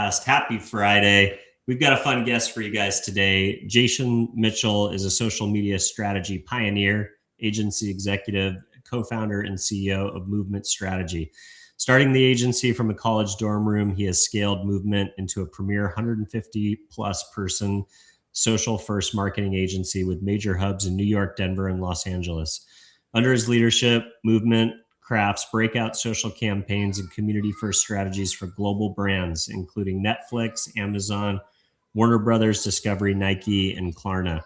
podcast. Happy Friday. We've got a fun guest for you guys today. Jason Mitchell is a social media strategy pioneer, agency executive, co-founder, and CEO of Movement Strategy. Starting the agency from a college dorm room, he has scaled Movement into a premier 150 plus person social first marketing agency with major hubs in New York, Denver, and Los Angeles. Under his leadership, Movement crafts breakout social campaigns and community-first strategies for global brands, including Netflix, Amazon, Warner Brothers, Discovery, Nike, and Klarna.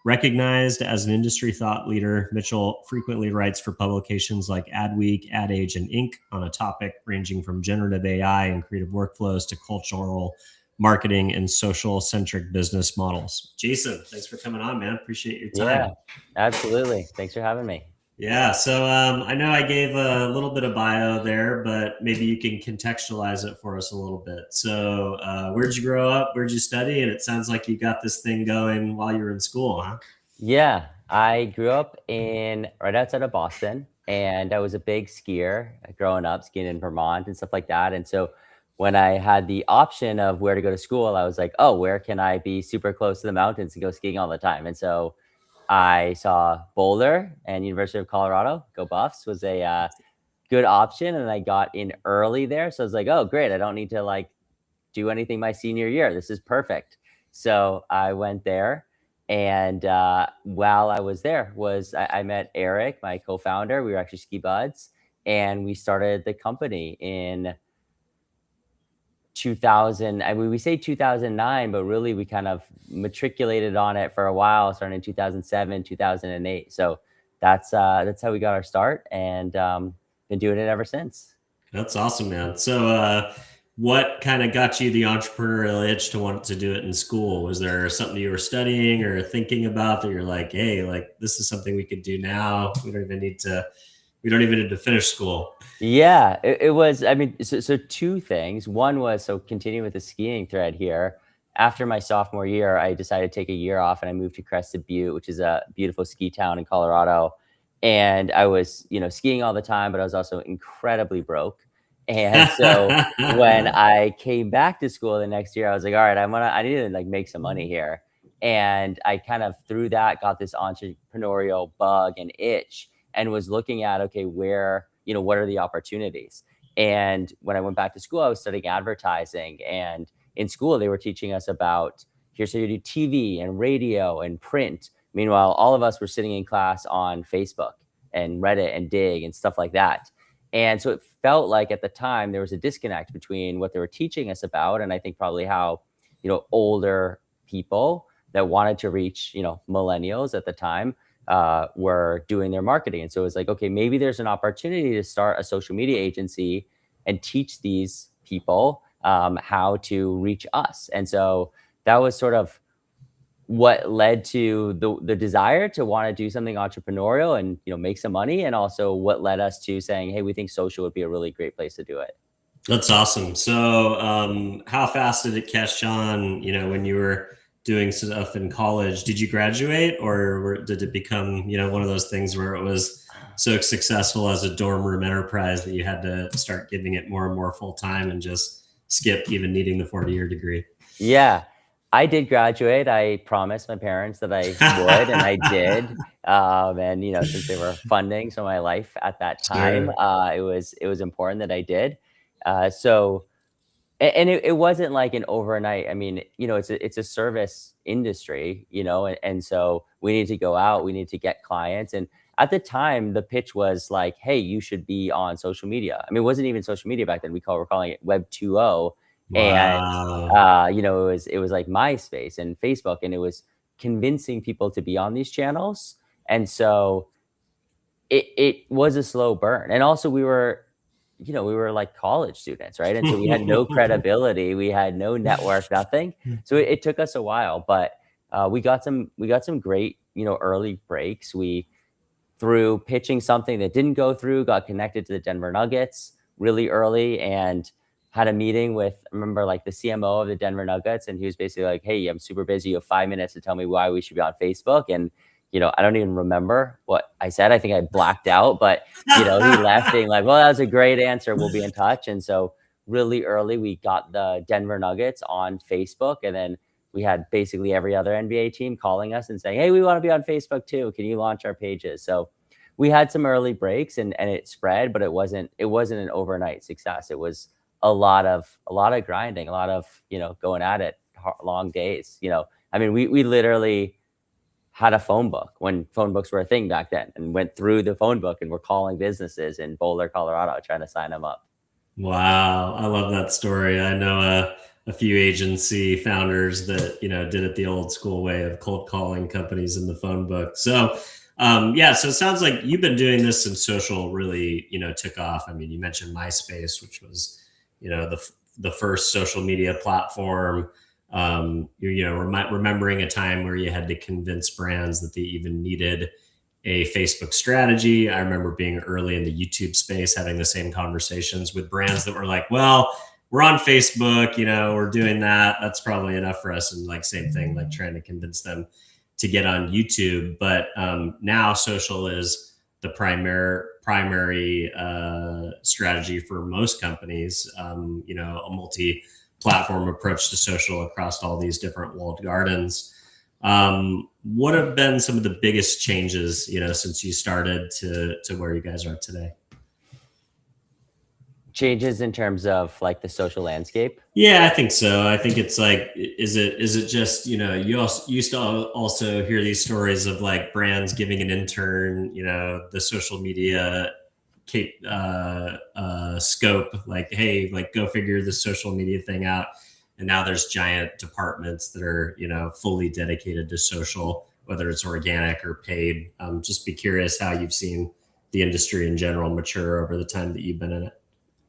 Recognized as an industry thought leader, Mitchell frequently writes for publications like Adweek, Ad Age, and Inc. on a topic ranging from generative AI and creative workflows to cultural marketing and social-centric business models. Jason, thanks for coming on, man. Appreciate your time. Yeah, absolutely. Thanks for having me. Yeah, so I know I gave a little bit of bio there, but maybe you can contextualize it for us a little bit. So where'd you grow up? Where'd you study? And it sounds like you got this thing going while you were in school, huh? Yeah, I grew up right outside of Boston, and I was a big skier growing up, skiing in Vermont and stuff like that. And so when I had the option of where to go to school, I was like, oh, where can I be super close to the mountains and go skiing all the time? And so I saw Boulder and University of Colorado, go Buffs, was a good option, and I got in early there. So I was like, oh, great. I don't need to do anything my senior year. This is perfect. So I went there, and while I was there, I met Eric, my co-founder. We were actually ski buds, and we started the company in 2000. I mean, we say 2009, but really we kind of matriculated on it for a while, starting in 2007, 2008. So that's how we got our start, and been doing it ever since. That's awesome, man. So what kind of got you the entrepreneurial itch to want to do it in school? Was there something you were studying or thinking about that you're like, hey, like this is something we could do now? We don't even need to finish school. Yeah, it was. I mean, so two things. One was, so continuing with the skiing thread here. After my sophomore year, I decided to take a year off, and I moved to Crested Butte, which is a beautiful ski town in Colorado. And I was, skiing all the time, but I was also incredibly broke. And so when I came back to school the next year, I was like, all right, I need to make some money here. And I kind of through that got this entrepreneurial bug and itch, and was looking at, okay, what are the opportunities? And when I went back to school, I was studying advertising, and in school they were teaching us about, here's how you do TV and radio and print. Meanwhile, all of us were sitting in class on Facebook and Reddit and Dig and stuff like that. And so it felt like at the time there was a disconnect between what they were teaching us about, and I think probably how, older people that wanted to reach, millennials at the time were doing their marketing. And so it was like, okay, maybe there's an opportunity to start a social media agency and teach these people how to reach us. And so that was sort of what led to the desire to want to do something entrepreneurial and make some money, and also what led us to saying, hey, we think social would be a really great place to do it. That's awesome. So how fast did it catch on, when you were doing stuff in college? Did you graduate, or did it become, one of those things where it was so successful as a dorm room enterprise that you had to start giving it more and more full time and just skip even needing the 40-year degree? Yeah, I did graduate. I promised my parents that I would, and I did. And since they were funding some of my life at that time, Sure. it was important that I did. So, and it wasn't like an overnight. I mean, it's a service industry, and so we need to go out, we need to get clients. And at the time, the pitch was like, hey, you should be on social media. I mean, it wasn't even social media back then. We're calling it Web 2.0. And Wow. it was like MySpace and Facebook, and it was convincing people to be on these channels. And so it was a slow burn. And also we were like college students, right? And so we had no credibility, we had no network, nothing. So it took us a while, but we got some great, early breaks. We, through pitching something that didn't go through, got connected to the Denver Nuggets really early, and had a meeting with, I remember, like the CMO of the Denver Nuggets, and he was basically like, hey, I'm super busy. You have 5 minutes to tell me why we should be on Facebook. And, I don't even remember what I said. I think I blacked out, but, he left being like, well, that was a great answer. We'll be in touch. And so really early, we got the Denver Nuggets on Facebook, and then we had basically every other NBA team calling us and saying, "Hey, we want to be on Facebook too. Can you launch our pages?" So we had some early breaks, and it spread, but it wasn't an overnight success. It was a lot of grinding, a lot of going at it, long days. I mean, we literally had a phone book when phone books were a thing back then, and went through the phone book and we're calling businesses in Boulder, Colorado, trying to sign them up. Wow, I love that story. I know a few agency founders that did it the old school way of cold calling companies in the phone book. So, yeah, so it sounds like you've been doing this since social really took off. I mean, you mentioned MySpace, which was the first social media platform. Remembering a time where you had to convince brands that they even needed a Facebook strategy. I remember being early in the YouTube space, having the same conversations with brands that were like, well, we're on Facebook, we're doing that. That's probably enough for us. And like, same thing, like trying to convince them to get on YouTube. But now social is the primary strategy for most companies, a multi-platform approach to social across all these different walled gardens. What have been some of the biggest changes, since you started to where you guys are today? Changes in terms of like the social landscape. Yeah, I think so. I think it's like, is it just, you also used to also hear these stories of like brands giving an intern, the social media scope, like, hey, like go figure the social media thing out. And now there's giant departments that are, fully dedicated to social, whether it's organic or paid. Just be curious how you've seen the industry in general mature over the time that you've been in it.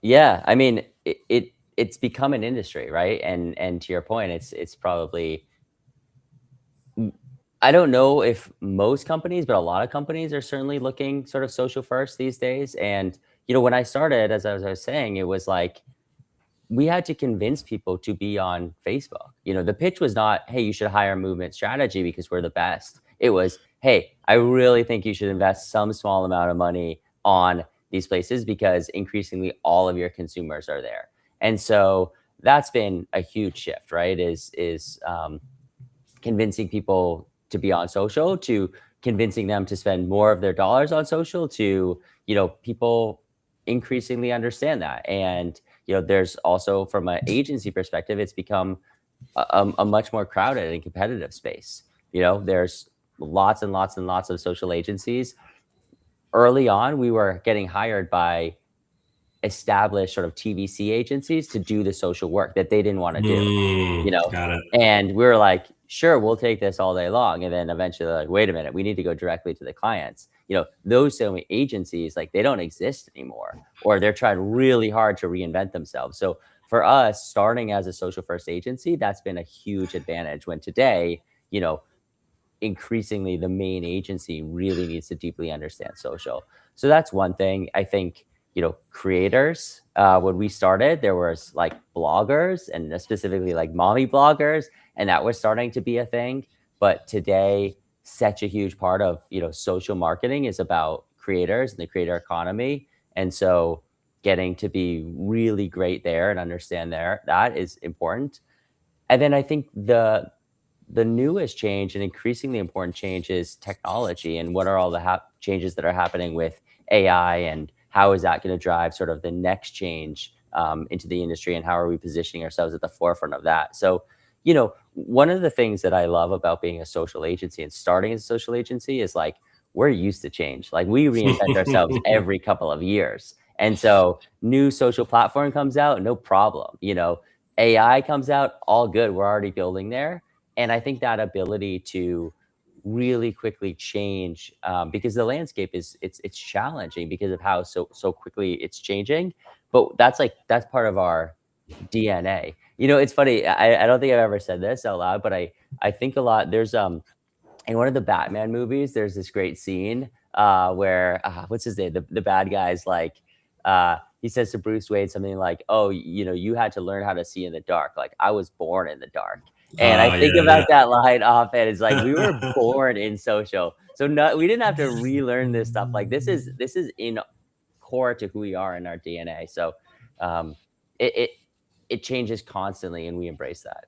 Yeah, I mean, it's become an industry, right? And to your point, it's probably, I don't know if most companies, but a lot of companies are certainly looking sort of social first these days. And when I started, as I was saying, it was like we had to convince people to be on Facebook. The pitch was not, "Hey, you should hire Movement Strategy because we're the best." It was, "Hey, I really think you should invest some small amount of money on these places because increasingly all of your consumers are there." And so that's been a huge shift, right? Is convincing people to be on social, to convincing them to spend more of their dollars on social, to people increasingly understand that. And there's also, from an agency perspective, it's become a much more crowded and competitive space. There's lots and lots and lots of social agencies. Early on, we were getting hired by established sort of TVC agencies to do the social work that they didn't want to do, Got it. and we were like, "Sure, we'll take this all day long." And then eventually they're like, "Wait a minute, we need to go directly to the clients." Those same agencies, like, they don't exist anymore, or they're trying really hard to reinvent themselves. So for us, starting as a social first agency, that's been a huge advantage, when today, increasingly the main agency really needs to deeply understand social. So that's one thing. I think, creators, when we started, there was like bloggers, and specifically like mommy bloggers, and that was starting to be a thing. But today, such a huge part of, social marketing is about creators and the creator economy. And so getting to be really great there and understand that is important. And then I think the newest change and increasingly important change is technology, and what are all the changes that are happening with AI, and how is that going to drive sort of the next change into the industry, and how are we positioning ourselves at the forefront of that. So, one of the things that I love about being a social agency and starting as a social agency is, like, we're used to change. Like, we reinvent ourselves every couple of years. And so new social platform comes out, no problem. AI comes out, all good. We're already building there. And I think that ability to really quickly change, because the landscape it's challenging because of how so quickly it's changing. But that's part of our DNA. It's funny. I don't think I've ever said this out loud, but I think a lot. There's in one of the Batman movies, there's this great scene where what's his name? The bad guy's like, he says to Bruce Wayne something like, "Oh, you had to learn how to see in the dark. Like, I was born in the dark." And I Oh, think yeah, about that line often. It's like, we were born in social, so we didn't have to relearn this stuff. Like, this is in core to who we are in our DNA. So, um, it changes constantly, and we embrace that.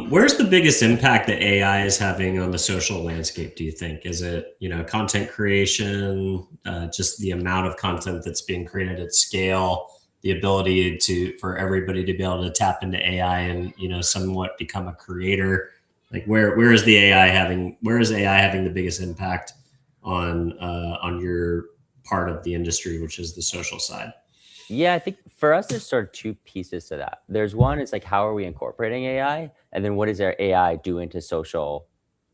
Where's the biggest impact that AI is having on the social landscape, do you think? Is it, content creation, just the amount of content that's being created at scale, the ability for everybody to be able to tap into AI and, somewhat become a creator? Like where is AI having the biggest impact on your part of the industry, which is the social side? Yeah, I think for us, there's sort of two pieces to that. There's one is like, how are we incorporating AI? And then what is our AI doing to social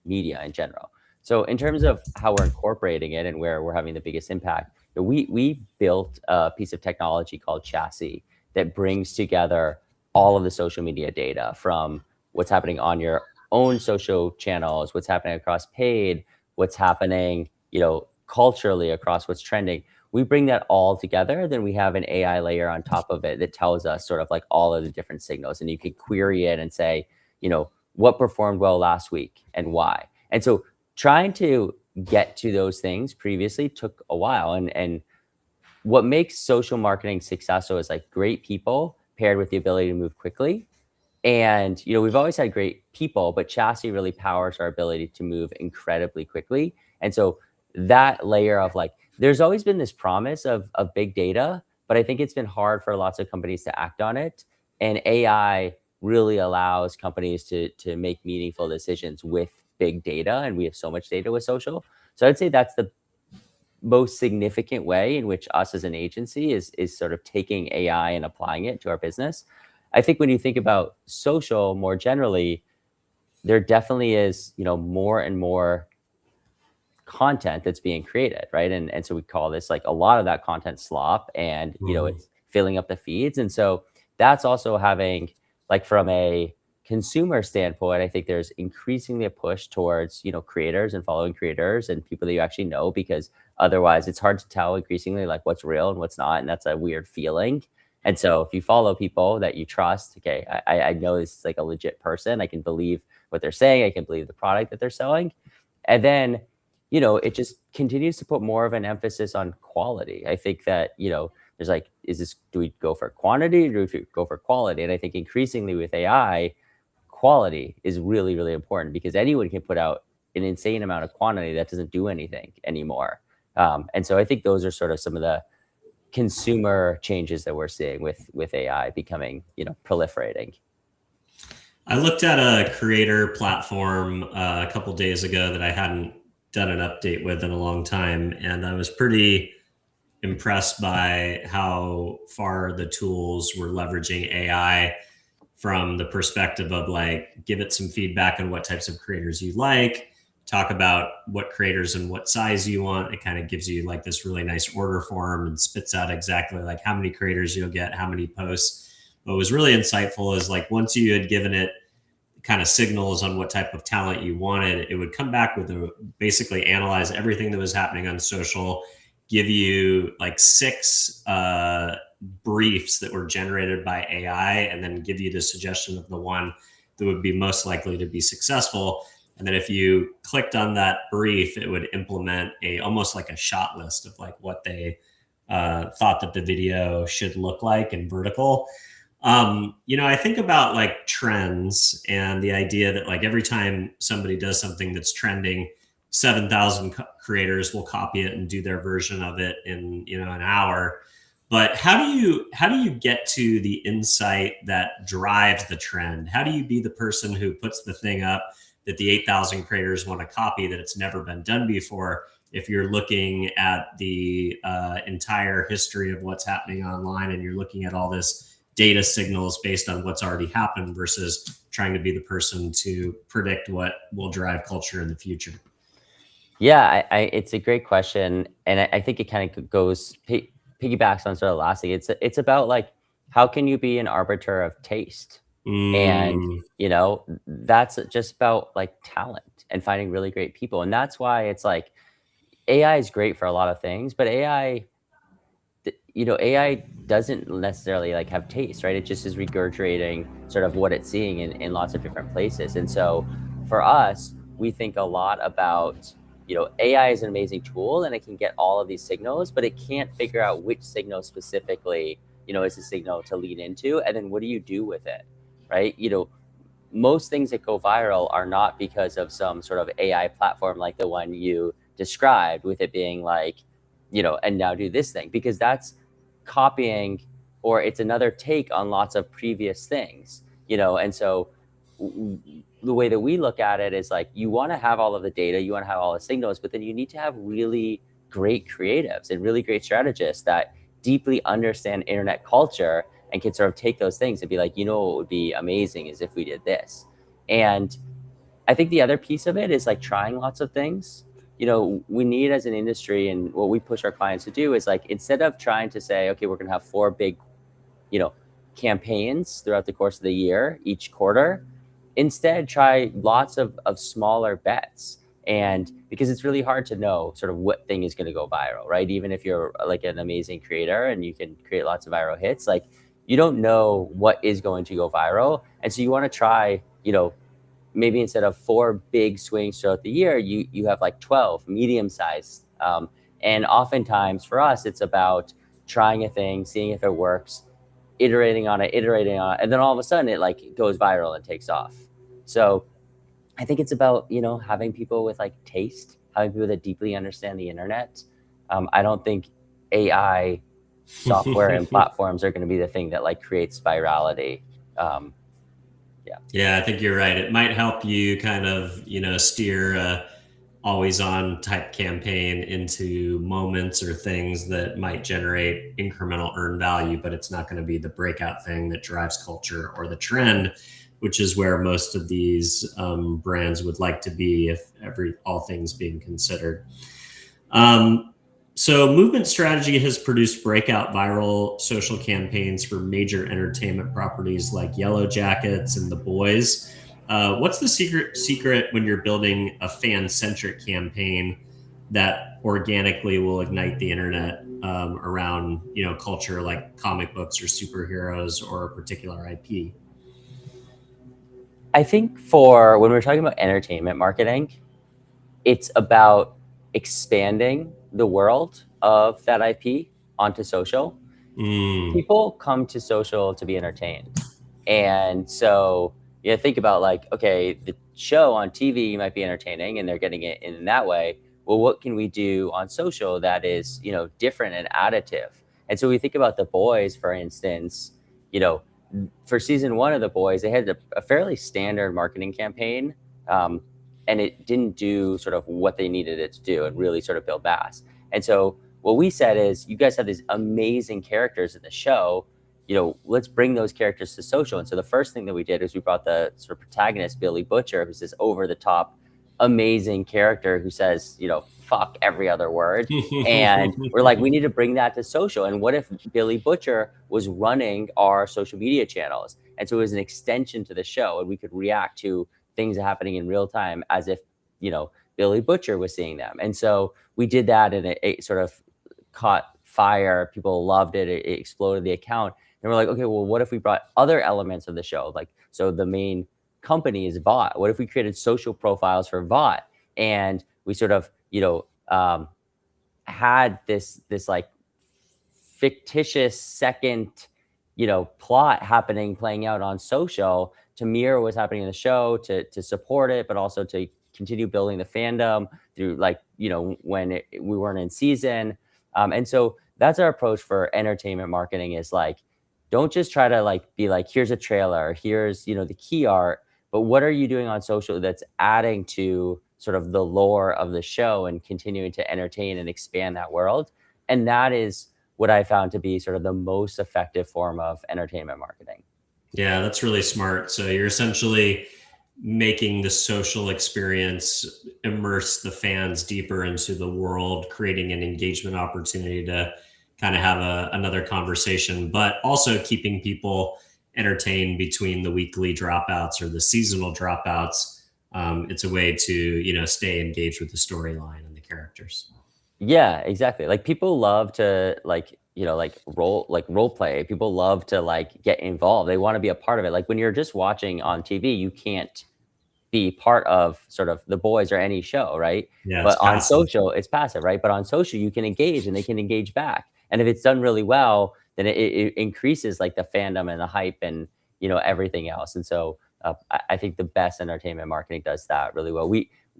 media in general? So in terms of how we're incorporating it and where we're having the biggest impact, we built a piece of technology called Chassis that brings together all of the social media data from what's happening on your own social channels, what's happening across paid, what's happening, culturally across what's trending. We bring that all together, then we have an AI layer on top of it that tells us sort of like all of the different signals, and you can query it and say, what performed well last week and why. And so trying to get to those things previously took a while, and what makes social marketing successful is like great people paired with the ability to move quickly. And we've always had great people, but Chassis really powers our ability to move incredibly quickly. And so that layer of like, there's always been this promise of big data, but I think it's been hard for lots of companies to act on it. And AI really allows companies to make meaningful decisions with big data. And we have so much data with social. So I'd say that's the most significant way in which us as an agency is sort of taking AI and applying it to our business. I think when you think about social more generally, there definitely is, more and more content that's being created, right? And so we call this like a lot of that content slop, and Mhm. it's filling up the feeds. And so that's also having, like, from a consumer standpoint, I think there's increasingly a push towards, creators and following creators and people that you actually know, because otherwise it's hard to tell increasingly like what's real and what's not. And that's a weird feeling. And so if you follow people that you trust, okay, I know this is like a legit person. I can believe what they're saying. I can believe the product that they're selling. And then, it just continues to put more of an emphasis on quality. I think that, there's like, do we go for quantity or do we go for quality? And I think increasingly with AI, quality is really, really important, because anyone can put out an insane amount of quantity that doesn't do anything anymore. And so I think those are sort of some of the consumer changes that we're seeing with AI becoming, proliferating. I looked at a creator platform a couple days ago that I hadn't done an update with in a long time, and I was pretty impressed by how far the tools were leveraging AI from the perspective of like give it some feedback on what types of creators you like, talk about what creators and what size you want. It kind of gives you like this really nice order form and spits out exactly like how many creators you'll get, how many posts. What was really insightful is like once you had given it kind of signals on what type of talent you wanted, it would come back with basically analyze everything that was happening on social, give you like six briefs that were generated by AI, and then give you the suggestion of the one that would be most likely to be successful. And then if you clicked on that brief, it would implement almost like a shot list of like what they thought that the video should look like in vertical. I think about like trends and the idea that like every time somebody does something that's trending, 7,000 creators will copy it and do their version of it in, an hour. But how do you get to the insight that drives the trend? How do you be the person who puts the thing up that the 8,000 creators want to copy, that it's never been done before? If you're looking at the entire history of what's happening online and you're looking at all this data signals based on what's already happened versus trying to be the person to predict what will drive culture in the future. Yeah, it's a great question, and I think it kind of piggybacks on sort of the last thing. It's about like, how can you be an arbiter of taste? And Mm, that's just about like talent and finding really great people, and that's why it's like AI is great for a lot of things, but AI doesn't necessarily like have taste, right? It just is regurgitating sort of what it's seeing in lots of different places. And so for us, we think a lot about, AI is an amazing tool and it can get all of these signals, but it can't figure out which signal specifically, is a signal to lean into, and then what do you do with it, right? Most things that go viral are not because of some sort of AI platform like the one you described, with it being like, and now do this thing, because that's copying, or it's another take on lots of previous things, and so the way that we look at it is like, you want to have all of the data, you want to have all the signals, but then you need to have really great creatives and really great strategists that deeply understand internet culture and can sort of take those things and be like, what would be amazing is if we did this. And I think the other piece of it is like trying lots of things. We need, as an industry, and what we push our clients to do is like, instead of trying to say, okay, we're going to have 4 big, campaigns throughout the course of the year, each quarter, instead try lots of smaller bets. And because it's really hard to know sort of what thing is going to go viral, right? Even if you're like an amazing creator and you can create lots of viral hits, like, you don't know what is going to go viral. And so you want to try, maybe instead of 4 big swings throughout the year, you have like 12 medium sized. And oftentimes for us, it's about trying a thing, seeing if it works, iterating on it, and then all of a sudden it like goes viral and takes off. So I think it's about, having people with like taste, having people that deeply understand the internet. I don't think AI software and platforms are going to be the thing that like creates virality. Yeah, I think you're right. It might help you kind of, steer a always on type campaign into moments or things that might generate incremental earned value, but it's not going to be the breakout thing that drives culture or the trend, which is where most of these brands would like to be if all things being considered. So Movement Strategy has produced breakout viral social campaigns for major entertainment properties like Yellow Jackets and The Boys. What's the secret when you're building a fan-centric campaign that organically will ignite the internet around, culture like comic books or superheroes or a particular IP? I think for when we're talking about entertainment marketing, it's about expanding the world of that IP onto social. People come to social to be entertained. And so think about like, okay, the show on TV might be entertaining and they're getting it in that way. Well, what can we do on social that is, different and additive? And so we think about The Boys, for instance, for season 1 of The Boys, they had a fairly standard marketing campaign. And it didn't do sort of what they needed it to do and really sort of build mass. And so what we said is, you guys have these amazing characters in the show, let's bring those characters to social. And so the first thing that we did is we brought the sort of protagonist, Billy Butcher, who's this over the top, amazing character who says, fuck every other word. And we're like, we need to bring that to social. And what if Billy Butcher was running our social media channels? And so it was an extension to the show, and we could react to things happening in real time as if, Billy Butcher was seeing them. And so we did that, and it sort of caught fire. People loved it. It exploded the account. And we're like, okay, well, what if we brought other elements of the show? Like, so the main company is Vought. What if we created social profiles for Vought? And we sort of, had this like fictitious second, plot playing out on social to mirror what's happening in the show, to support it, but also to continue building the fandom through like, when we weren't in season. And so that's our approach for entertainment marketing, is like, don't just try to like be like, here's a trailer, here's, the key art, but what are you doing on social that's adding to sort of the lore of the show and continuing to entertain and expand that world? And that is what I found to be sort of the most effective form of entertainment marketing. Yeah, that's really smart. So you're essentially making the social experience immerse the fans deeper into the world, creating an engagement opportunity to kind of have another conversation, but also keeping people entertained between the weekly dropouts or the seasonal dropouts. It's a way to, stay engaged with the storyline and the characters. Yeah, exactly. Like, people love to role play. People love to like get involved. They want to be a part of it. Like, when you're just watching on TV, you can't be part of sort of The Boys or any show, right? Yeah, But on passive. social, it's passive, right? But on social, you can engage and they can engage back. And if it's done really well, then it increases like the fandom and the hype and, everything else. And so I think the best entertainment marketing does that really well.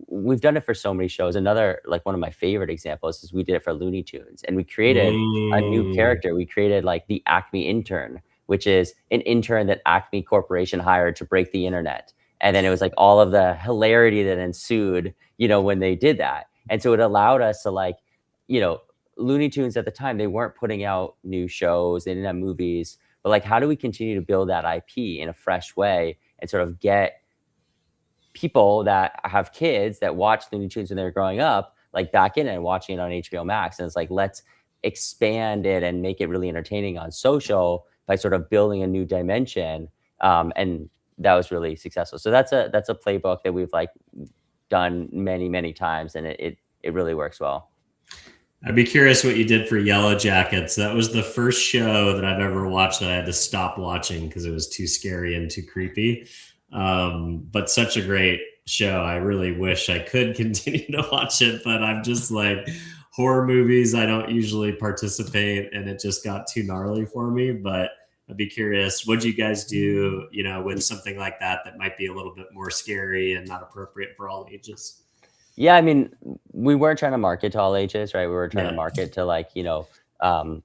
We've done it for so many shows. Another, like, one of my favorite examples is we did it for Looney Tunes, and we created a new character. We created like the Acme intern, which is an intern that Acme Corporation hired to break the internet. And then it was like all of the hilarity that ensued, when they did that. And so it allowed us to, like, Looney Tunes at the time, they weren't putting out new shows, they didn't have movies, but like, how do we continue to build that IP in a fresh way and sort of get people that have kids that watch Looney Tunes when they're growing up, like, back in and watching it on HBO Max? And it's like, let's expand it and make it really entertaining on social by sort of building a new dimension. And that was really successful. So that's a playbook that we've like done many, many times, and it really works well. I'd be curious what you did for Yellow Jackets. That was the first show that I've ever watched that I had to stop watching because it was too scary and too creepy. But such a great show. I really wish I could continue to watch it, but I'm just like, horror movies, I don't usually participate, and it just got too gnarly for me. But I'd be curious, what do you guys do, with something like that might be a little bit more scary and not appropriate for all ages? Yeah, I mean, we weren't trying to market to all ages, right? We were trying to Yeah. market to, like, Parents,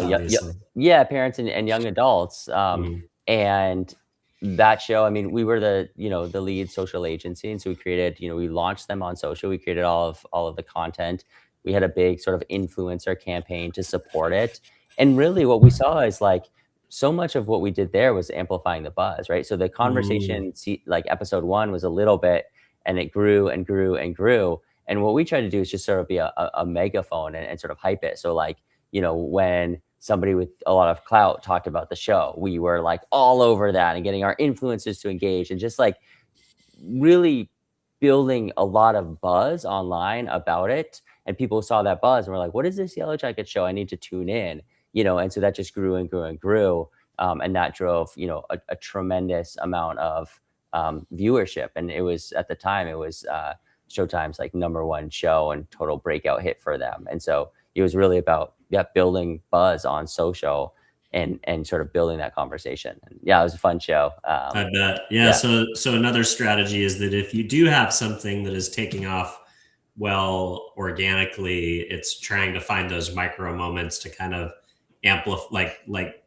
yeah, obviously. yeah, parents and young adults. Mhm. And that show, I mean, we were the lead social agency, and so we created, we launched them on social. We created all of the content. We had a big sort of influencer campaign to support it. And really, what we saw is like so much of what we did there was amplifying the buzz, right? So the conversation, like episode 1 was a little bit, and it grew and grew and grew. And what we tried to do is just sort of be a megaphone and sort of hype it. So like, when somebody with a lot of clout talked about the show, we were like all over that and getting our influencers to engage and just like really building a lot of buzz online about it. And people saw that buzz and were like, what is this Yellow Jacket show? I need to tune in, and so that just grew and grew and grew. And that drove, a tremendous amount of viewership. And it was, at the time, it was Showtime's like #1 show and total breakout hit for them. And so it was really about building buzz on social and sort of building that conversation. And yeah, it was a fun show. I bet. Yeah. So another strategy is that if you do have something that is taking off well organically, it's trying to find those micro moments to kind of amplify, like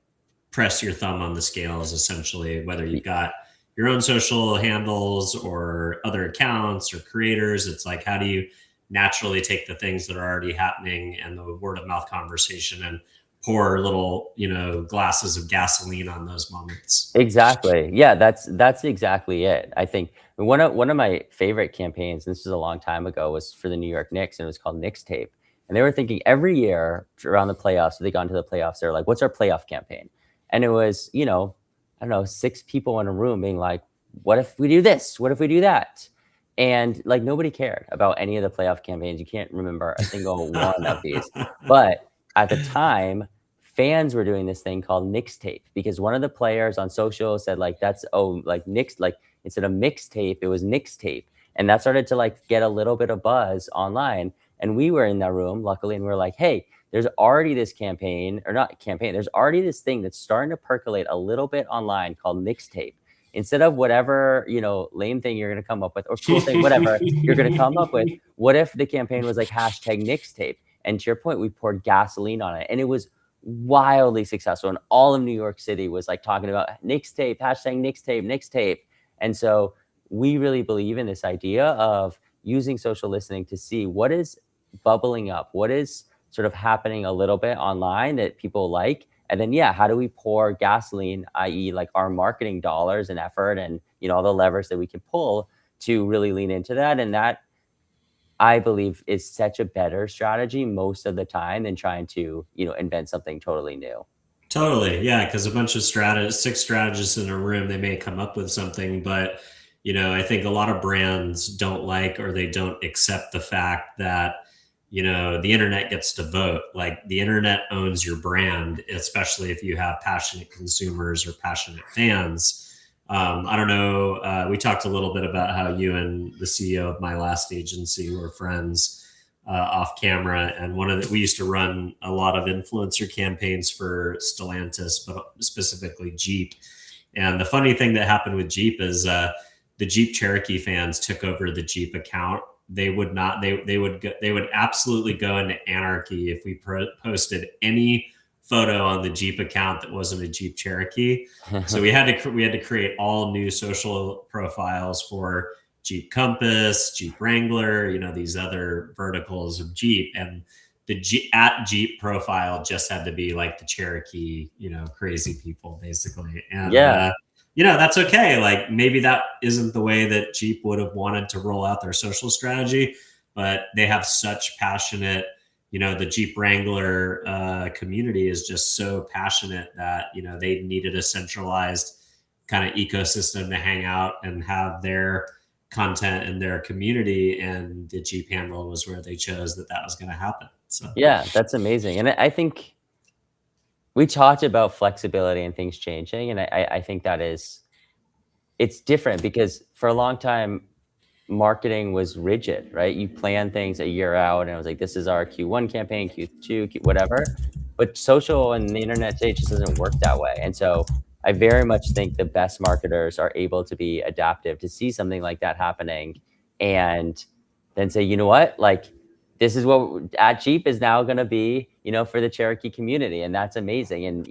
press your thumb on the scales, essentially, whether you've got your own social handles or other accounts or creators. It's like, how do you naturally take the things that are already happening and the word of mouth conversation and pour little, glasses of gasoline on those moments? Exactly. Yeah, that's exactly it. I think one of my favorite campaigns, and this was a long time ago, was for the New York Knicks, and it was called Knicks Tape. And they were thinking every year around the playoffs, so they got into the playoffs, they're like, what's our playoff campaign? And it was, I don't know, 6 people in a room being like, what if we do this? What if we do that? And like, nobody cared about any of the playoff campaigns. You can't remember a single one of these. But at the time, fans were doing this thing called Knicks Tape, because one of the players on social said like, like Knicks, like instead of mixtape, it was Knicks Tape. And that started to like get a little bit of buzz online. And we were in that room, luckily, and we were like, hey, there's already this campaign, or not campaign, there's already this thing that's starting to percolate a little bit online called Knicks Tape. Instead of whatever, lame thing you're going to come up with, or cool thing, whatever you're going to come up with, what if the campaign was like #Knicks Tape? And to your point, we poured gasoline on it, and it was wildly successful. And all of New York City was like talking about Knicks Tape, #Knicks Tape, Knicks Tape. And so we really believe in this idea of using social listening to see what is bubbling up, what is sort of happening a little bit online that people like. And then, how do we pour gasoline, i.e. like our marketing dollars and effort and, all the levers that we can pull to really lean into that. And that, I believe, is such a better strategy most of the time than trying to, invent something totally new. Totally. Yeah. Because a bunch of 6 strategists in a room, they may come up with something, but, I think a lot of brands don't like, or they don't accept the fact that, the internet gets to vote. Like, the internet owns your brand, especially if you have passionate consumers or passionate fans. I don't know. We talked a little bit about how you and the CEO of my last agency were friends. off camera, and we used to run a lot of influencer campaigns for Stellantis, but specifically Jeep. And the funny thing that happened with Jeep is the Jeep Cherokee fans took over the Jeep account. They would not. They would absolutely go into anarchy if we posted any photo on the Jeep account that wasn't a Jeep Cherokee. So we had to create all new social profiles for Jeep Compass, Jeep Wrangler, these other verticals of Jeep, and the at Jeep profile just had to be like the Cherokee, crazy people basically. And that's okay. Like maybe that isn't the way that Jeep would have wanted to roll out their social strategy, but they have such passionate, the Jeep Wrangler community is just so passionate that, they needed a centralized kind of ecosystem to hang out and have their content in their community. And the Jeep handle was where they chose that was going to happen. So yeah, that's amazing. And I think we talked about flexibility and things changing. And I think it's different because for a long time, marketing was rigid, right? You plan things a year out and it was like, this is our Q1 campaign, Q2, whatever. But social and the internet today just doesn't work that way. And so I very much think the best marketers are able to be adaptive, to see something like that happening and then say, you know what, like this is what at Jeep is now going to be, for the Cherokee community. And that's amazing. And,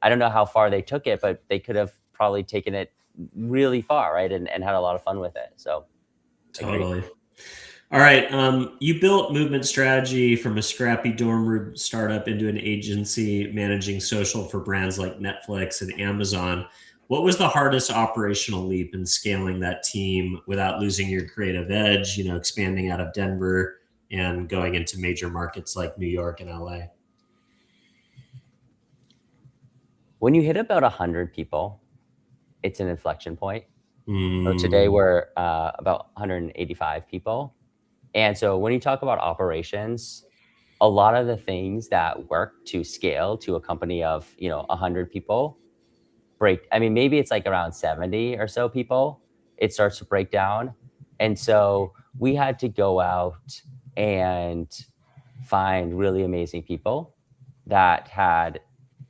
I don't know how far they took it, but they could have probably taken it really far, right? And had a lot of fun with it. So totally. All right. You built Movement Strategy from a scrappy dorm room startup into an agency managing social for brands like Netflix and Amazon. What was the hardest operational leap in scaling that team without losing your creative edge, expanding out of Denver and going into major markets like New York and LA? When you hit about 100 people, it's an inflection point. So today we're about 185 people. And so when you talk about operations, a lot of the things that work to scale to a company of, 100 people maybe it's like around 70 or so people, it starts to break down. And so we had to go out and find really amazing people that had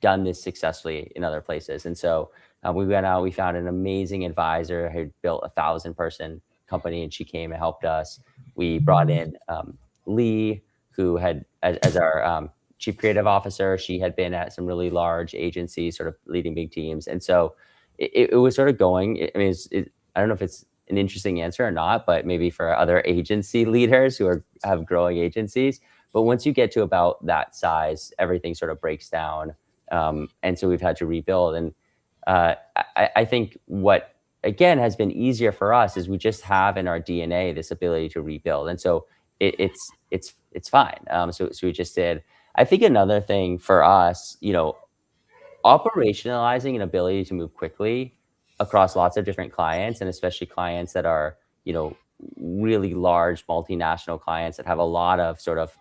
done this successfully in other places. And so we went out, we found an amazing advisor who built 1,000-person company, and she came and helped us. We brought in Lee, who had, as our chief creative officer, she had been at some really large agencies, sort of leading big teams. And so it was sort of going, I don't know if it's an interesting answer or not, but maybe for other agency leaders who have growing agencies. But once you get to about that size, everything sort of breaks down. And so we've had to rebuild. And I think what, again, has been easier for us is we just have in our DNA this ability to rebuild. And so it's fine. So we just did. I think another thing for us, operationalizing an ability to move quickly across lots of different clients, and especially clients that are, really large multinational clients that have a lot of sort of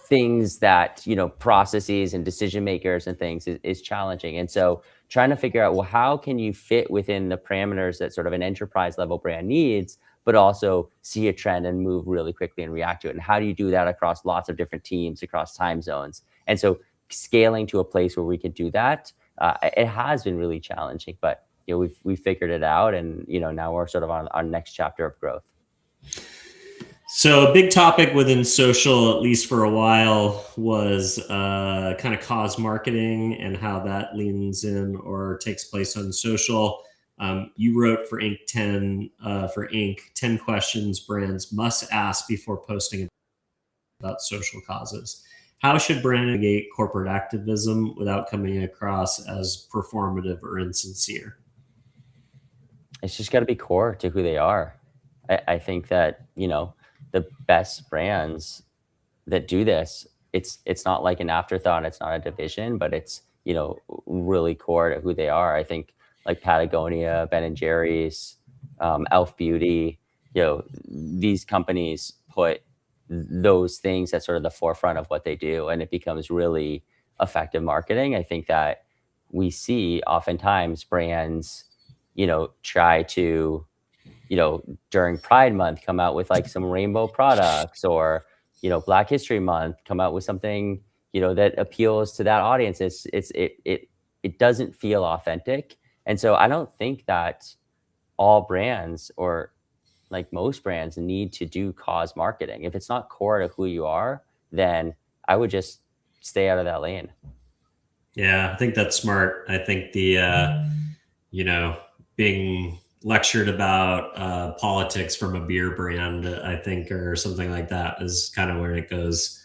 things that, processes and decision makers and things is challenging. And so trying to figure out, well, how can you fit within the parameters that sort of an enterprise level brand needs, but also see a trend and move really quickly and react to it? And how do you do that across lots of different teams, across time zones? And so scaling to a place where we can do that, it has been really challenging, but we've figured it out, and now we're sort of on our next chapter of growth. So a big topic within social, at least for a while, was kind of cause marketing and how that leans in or takes place on social. You wrote for Inc. 10 questions brands must ask before posting about social causes. How should brand navigate corporate activism without coming across as performative or insincere? It's just got to be core to who they are. I think that, the best brands that do this, it's not like an afterthought, it's not a division, but it's, really core to who they are. I think like Patagonia, Ben & Jerry's, Elf Beauty, these companies put those things at sort of the forefront of what they do, and it becomes really effective marketing. I think that we see oftentimes brands, try to, during Pride Month, come out with like some rainbow products, or, Black History Month, come out with something, that appeals to that audience. It doesn't feel authentic. And so I don't think that all brands, or like most brands, need to do cause marketing. If it's not core to who you are, then I would just stay out of that lane. Yeah, I think that's smart. I think being lectured about politics from a beer brand, I think, or something like that, is kind of where it goes.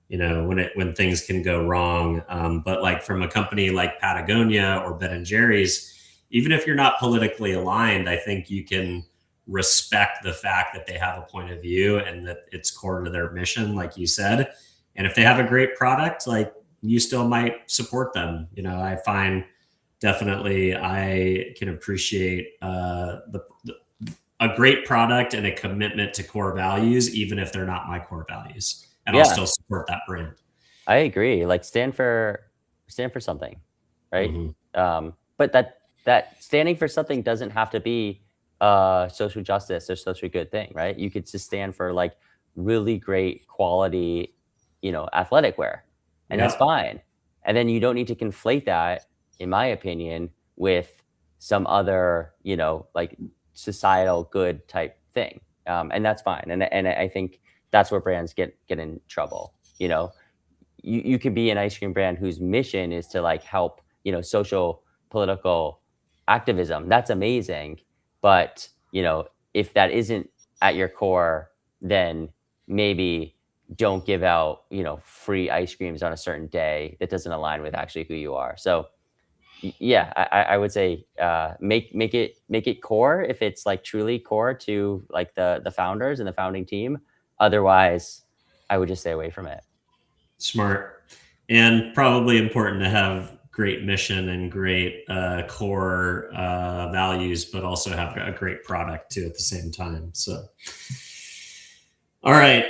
When things can go wrong. But like from a company like Patagonia or Ben and Jerry's, even if you're not politically aligned, I think you can respect the fact that they have a point of view and that it's core to their mission, like you said. And if they have a great product, like, you still might support them. I find definitely I can appreciate a great product and a commitment to core values, even if they're not my core values, and I'll still support that brand. I agree. Like, stand for something, right? Mm-hmm. But that standing for something doesn't have to be social justice or social good thing, right? You could just stand for like really great quality, athletic wear, and that's fine. And then you don't need to conflate that, in my opinion, with some other, like societal good type thing. And that's fine. And I think that's where brands get in trouble. You could be an ice cream brand whose mission is to like help, social political activism. That's amazing. But, if that isn't at your core, then maybe don't give out, free ice creams on a certain day that doesn't align with actually who you are. So yeah, I would say make it core if it's like truly core to like the founders and the founding team. Otherwise, I would just stay away from it. Smart. And probably important to have great mission and great core values, but also have a great product too at the same time. So, all right.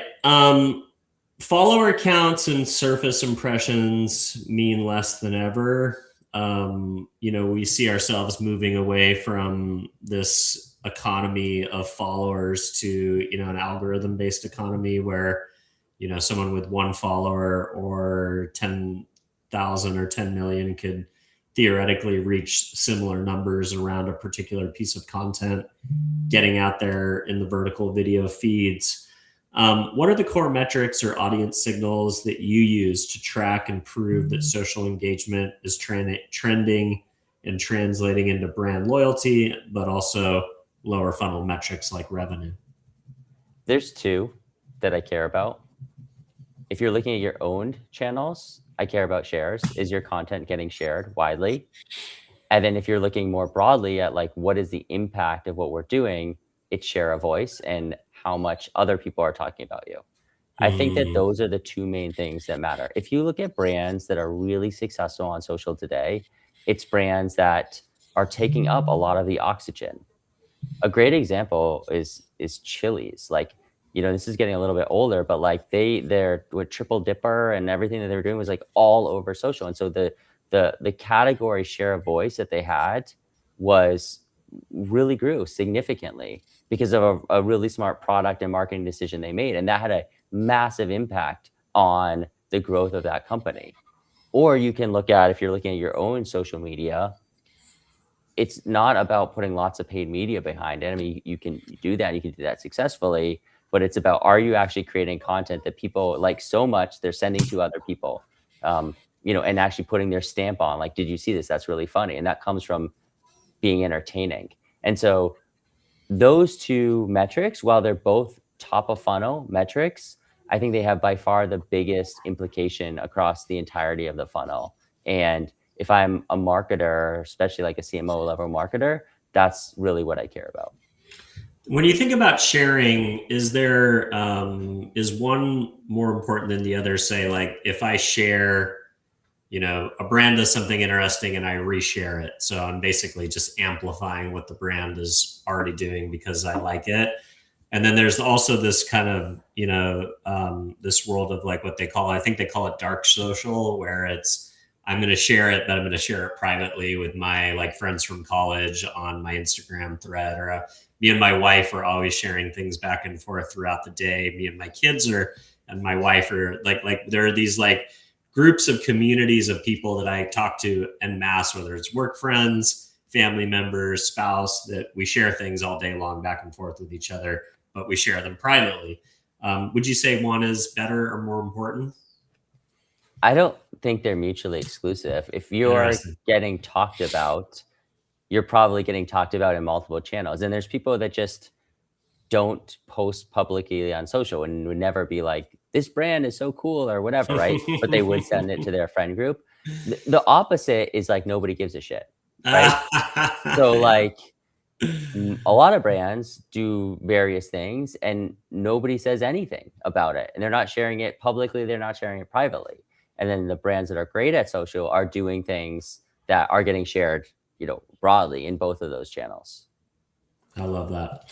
Follower counts and surface impressions mean less than ever. We see ourselves moving away from this economy of followers to, an algorithm-based economy where, someone with one follower or 10,000 or 10 million could theoretically reach similar numbers around a particular piece of content, getting out there in the vertical video feeds. What are the core metrics or audience signals that you use to track and prove that social engagement is trending and translating into brand loyalty, but also lower funnel metrics like revenue? There's two that I care about. If you're looking at your owned channels, I care about shares. Is your content getting shared widely? And then if you're looking more broadly at like, what is the impact of what we're doing, it's share a voice and how much other people are talking about you. I think that those are the two main things that matter. If you look at brands that are really successful on social today, it's brands that are taking up a lot of the oxygen. A great example is Chili's. Like, this is getting a little bit older, but like they're with Triple Dipper and everything that they were doing was like all over social. And so the category share of voice that they had really grew significantly because of a really smart product and marketing decision they made. And that had a massive impact on the growth of that company. Or you can look at, if you're looking at your own social media, it's not about putting lots of paid media behind it. I mean, you can do that. You can do that successfully, but it's about, are you actually creating content that people like so much they're sending to other people, and actually putting their stamp on, like, did you see this? That's really funny. And that comes from being entertaining. And so those two metrics, while they're both top of funnel metrics, I think they have by far the biggest implication across the entirety of the funnel. And if I'm a marketer, especially like a CMO level marketer, that's really what I care about. When you think about sharing, is there is one more important than the other? Say, like, if I share, a brand does something interesting and I reshare it, so I'm basically just amplifying what the brand is already doing because I like it. And then there's also this kind of, this world of like what they call, I think they call it dark social, where it's I'm going to share it, but I'm going to share it privately with my like friends from college on my Instagram thread, or me and my wife are always sharing things back and forth throughout the day. Me and my kids and my wife are like there are these like groups of communities of people that I talk to en masse, whether it's work friends, family members, spouse, that we share things all day long back and forth with each other, but we share them privately. Would you say one is better or more important? I don't think they're mutually exclusive. If you're Interesting. getting talked about, you're probably getting talked about in multiple channels. And there's people that just don't post publicly on social and would never be like, this brand is so cool or whatever, right? But they would send it to their friend group. The opposite is like nobody gives a shit, right? So like a lot of brands do various things and nobody says anything about it. And they're not sharing it publicly, they're not sharing it privately. And then the brands that are great at social are doing things that are getting shared, broadly in both of those channels. I love that.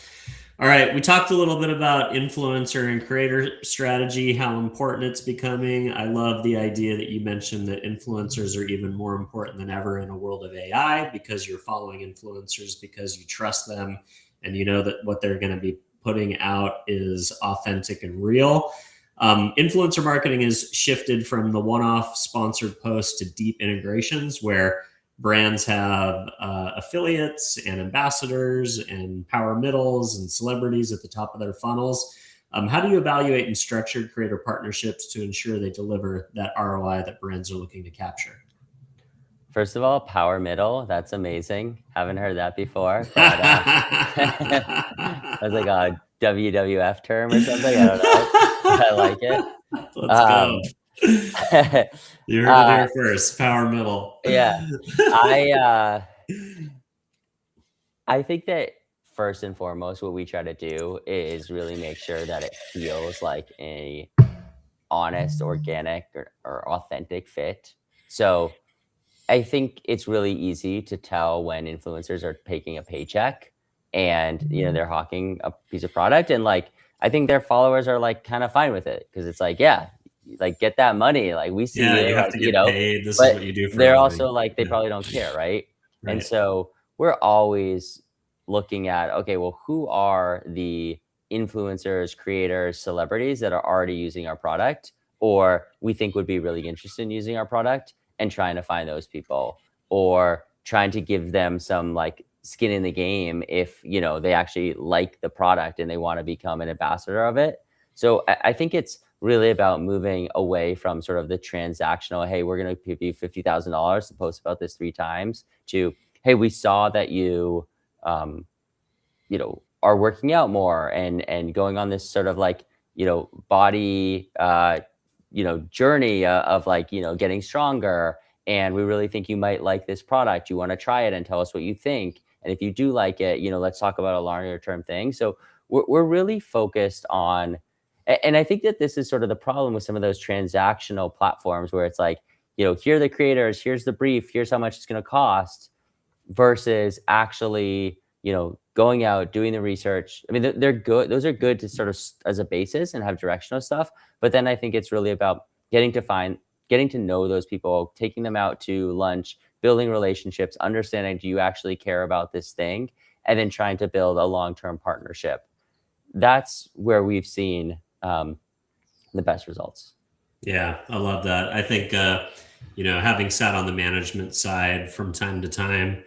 All right, we talked a little bit about influencer and creator strategy, how important it's becoming. I love the idea that you mentioned that influencers are even more important than ever in a world of AI, because you're following influencers because you trust them and you know that what they're going to be putting out is authentic and real. Influencer marketing has shifted from the one-off sponsored posts to deep integrations where brands have affiliates and ambassadors and power middles and celebrities at the top of their funnels. How do you evaluate and structure creator partnerships to ensure they deliver that ROI that brands are looking to capture? First of all, power middle, that's amazing. Haven't heard that before. But, that's like a WWF term or something. I don't know. I like it. Let's go. You heard it here first. Power middle. Yeah. I think that first and foremost, what we try to do is really make sure that it feels like a honest, organic, or authentic fit. So I think it's really easy to tell when influencers are taking a paycheck and they're hawking a piece of product, and like I think their followers are like kind of fine with it because it's like, yeah, like get that money, like we see Yeah, you, you have like, to get paid. This is but what you do for a they're living. also like they Yeah. probably don't care, right? And Right. so we're always looking at, okay, well, who are the influencers, creators, celebrities that are already using our product or we think would be really interested in using our product, and trying to find those people, or trying to give them some like skin in the game if they actually like the product and they want to become an ambassador of it. So I think it's really about moving away from sort of the transactional, hey, we're going to give you $50,000 to post about this 3 times, to, hey, we saw that you are working out more and going on this sort of like body journey of like getting stronger, and we really think you might like this product. You want to try it and tell us what you think, and if you do like it, let's talk about a longer term thing. So we're really focused on, and I think that this is sort of the problem with some of those transactional platforms where it's like, here are the creators, here's the brief, here's how much it's going to cost, versus actually going out, doing the research. I mean, they're good. Those are good to sort of as a basis and have directional stuff. But then I think it's really about getting to know those people, taking them out to lunch, building relationships, understanding, do you actually care about this thing? And then trying to build a long-term partnership. That's where we've seen the best results. Yeah, I love that. I think, having sat on the management side from time to time,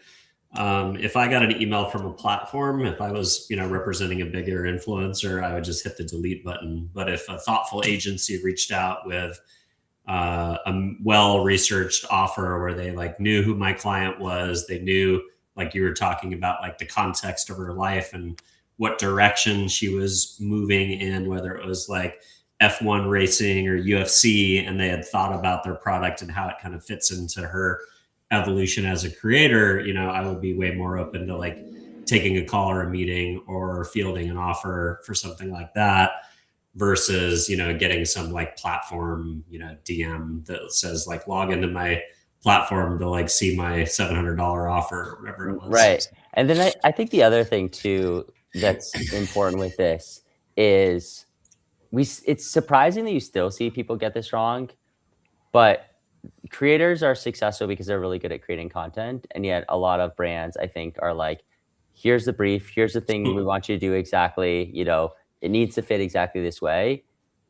if I got an email from a platform, if I was, representing a bigger influencer, I would just hit the delete button. But if a thoughtful agency reached out with a well-researched offer where they like knew who my client was, they knew, like you were talking about, like the context of her life and what direction she was moving in, whether it was like F1 racing or UFC, and they had thought about their product and how it kind of fits into her evolution as a creator, I would be way more open to like taking a call or a meeting or fielding an offer for something like that versus, getting some like platform, DM that says like log into my platform to like see my $700 offer or whatever it was. Right. And then I think the other thing too that's important with this is it's surprising that you still see people get this wrong, but creators are successful because they're really good at creating content. And yet a lot of brands, I think, are like, here's the brief, here's the thing we want you to do exactly, it needs to fit exactly this way.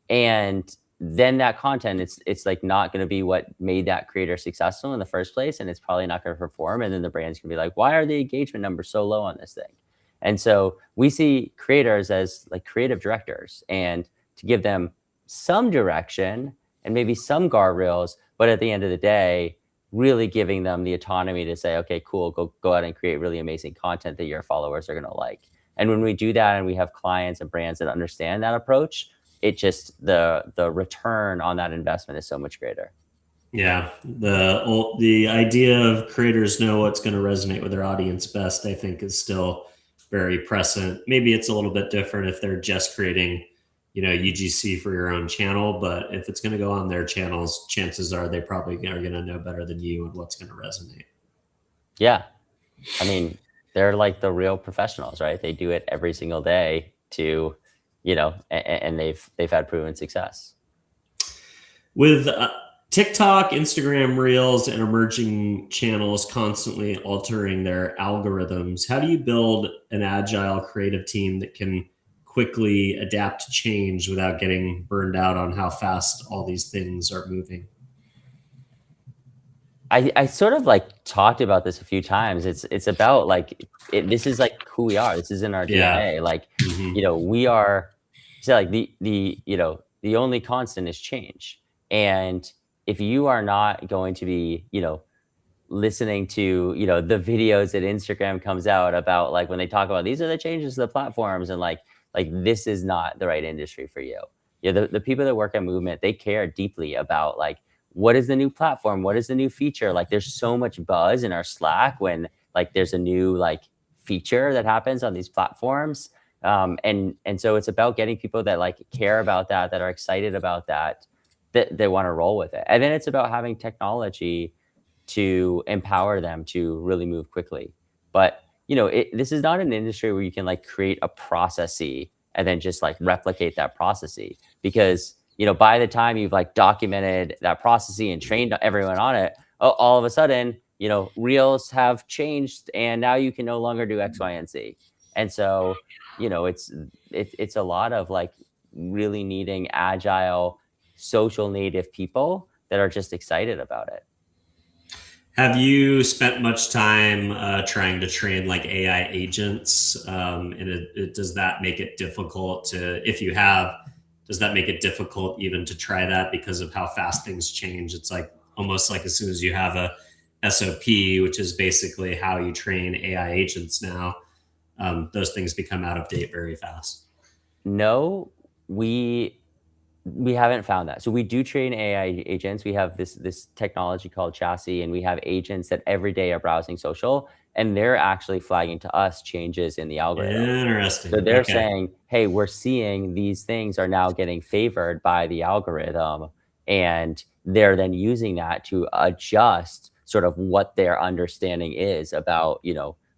And then that content, it's like not going to be what made that creator successful in the first place. And it's probably not going to perform. And then the brand's going to be like, why are the engagement numbers so low on this thing? And so we see creators as like creative directors, and to give them some direction and maybe some guardrails, but at the end of the day, really giving them the autonomy to say, okay, cool, go out and create really amazing content that your followers are going to like. And when we do that and we have clients and brands that understand that approach, it just, the return on that investment is so much greater. Yeah, the idea of creators know what's going to resonate with their audience best, I think, is still very present. Maybe it's a little bit different if they're just creating, UGC for your own channel, but if it's going to go on their channels, chances are they probably are going to know better than you and what's going to resonate. Yeah, I mean, they're like the real professionals, right? They do it every single day to, and they've had proven success. With TikTok, Instagram Reels, and emerging channels constantly altering their algorithms, how do you build an agile creative team that can quickly adapt to change without getting burned out on how fast all these things are moving? I sort of like talked about this a few times. It's about like, this is like who we are. This is in our DNA. Yeah. Like, Mm-hmm. we are, so like the only constant is change. And if you are not going to be, listening to, the videos that Instagram comes out about, like when they talk about these are the changes to the platforms, and like this is not the right industry for you. The people that work at Movement, they care deeply about like, what is the new platform? What is the new feature? Like there's so much buzz in our Slack when like there's a new like feature that happens on these platforms. And so it's about getting people that like care about that are excited about that they want to roll with it. And then it's about having technology to empower them to really move quickly. But this is not an industry where you can like create a processy and then just like replicate that processy, because by the time you've like documented that processy and trained everyone on it, all of a sudden, Reels have changed and now you can no longer do X, Y, and Z. And so, it's a lot of like really needing agile, social native people that are just excited about it. Have you spent much time trying to train like AI agents? Does that make it difficult to, if you have, does that make it difficult even to try that because of how fast things change? It's like almost like as soon as you have a SOP, which is basically how you train AI agents now, those things become out of date very fast. No, we haven't found that. So we do train AI agents. We have this technology called Chassis, and we have agents that every day are browsing social, and they're actually flagging to us changes in the algorithm. Interesting. So they're Okay. saying, hey, we're seeing these things are now getting favored by the algorithm, and they're then using that to adjust sort of what their understanding is about,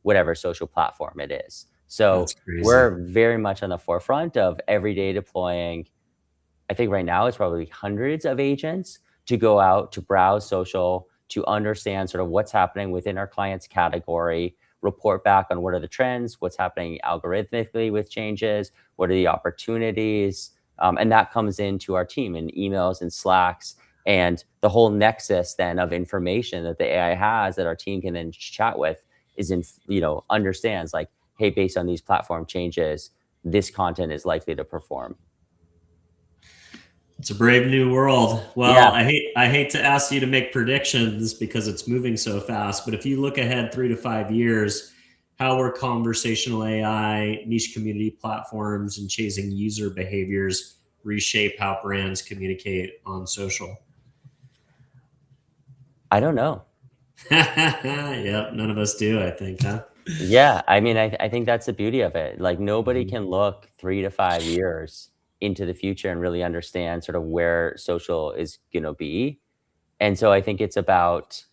whatever social platform it is. So That's crazy. we're very much on the forefront of every day deploying. I think right now it's probably hundreds of agents to go out to browse social, to understand sort of what's happening within our client's category, report back on what are the trends, what's happening algorithmically with changes, what are the opportunities. And that comes into our team in emails and Slacks, and the whole nexus then of information that the AI has that our team can then chat with is understands like, hey, based on these platform changes, this content is likely to perform. It's a brave new world. Well, Yeah. I hate to ask you to make predictions because it's moving so fast, but if you look ahead 3 to 5 years, how will conversational AI, niche community platforms, and chasing user behaviors reshape how brands communicate on social? I don't know. Yep, none of us do, I think, huh? Yeah, I mean, I think that's the beauty of it. Like nobody can look 3 to 5 years into the future and really understand sort of where social is going to be. And so I think it's about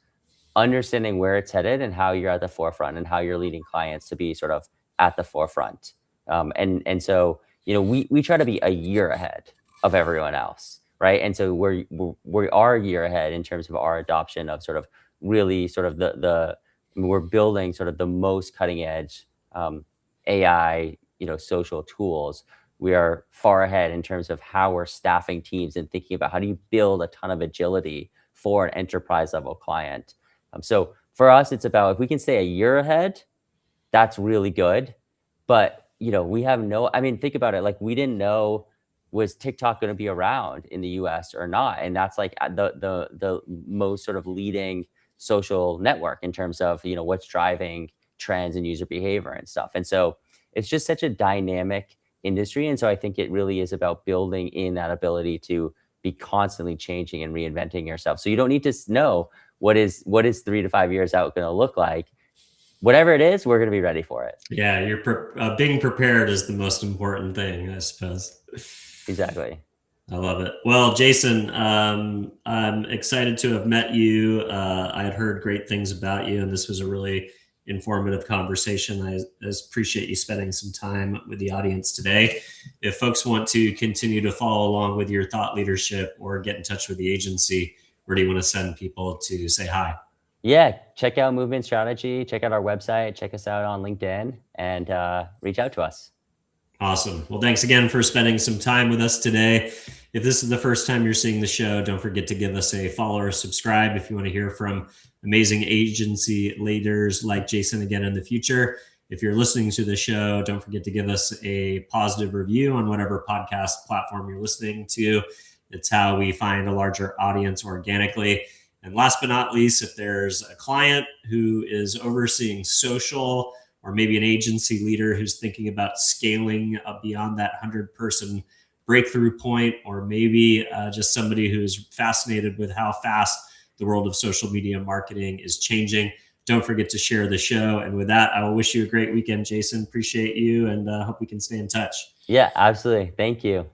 understanding where it's headed and how you're at the forefront and how you're leading clients to be sort of at the forefront. And so, we try to be a year ahead of everyone else. right? And so we are a year ahead in terms of our adoption of sort of really sort of we're building sort of the most cutting edge AI, social tools. We are far ahead in terms of how we're staffing teams and thinking about how do you build a ton of agility for an enterprise level client. So for us, it's about if we can stay a year ahead, that's really good. But we have no. I mean, think about it. Like we didn't know was TikTok going to be around in the U.S. or not, and that's like the most sort of leading social network in terms of what's driving trends and user behavior and stuff. And so it's just such a dynamic industry, and so I think it really is about building in that ability to be constantly changing and reinventing yourself. So you don't need to know what is 3 to 5 years out going to look like. Whatever it is, we're going to be ready for it. Yeah, being prepared is the most important thing, I suppose. Exactly. I love it. Well, Jason, I'm excited to have met you. I had heard great things about you, and this was a really informative conversation. I appreciate you spending some time with the audience today. If folks want to continue to follow along with your thought leadership or get in touch with the agency, where do you want to send people to say hi? Yeah, check out Movement Strategy, check out our website, check us out on LinkedIn, and reach out to us. Awesome. Well, thanks again for spending some time with us today. If this is the first time you're seeing the show, don't forget to give us a follow or subscribe if you want to hear from amazing agency leaders like Jason again in the future. If you're listening to the show, don't forget to give us a positive review on whatever podcast platform you're listening to. It's how we find a larger audience organically. And last but not least, if there's a client who is overseeing social, or maybe an agency leader who's thinking about scaling beyond that 100-person breakthrough point, or maybe just somebody who's fascinated with how fast the world of social media marketing is changing, don't forget to share the show. And with that, I will wish you a great weekend, Jason. Appreciate you, and hope we can stay in touch. Yeah, absolutely. Thank you.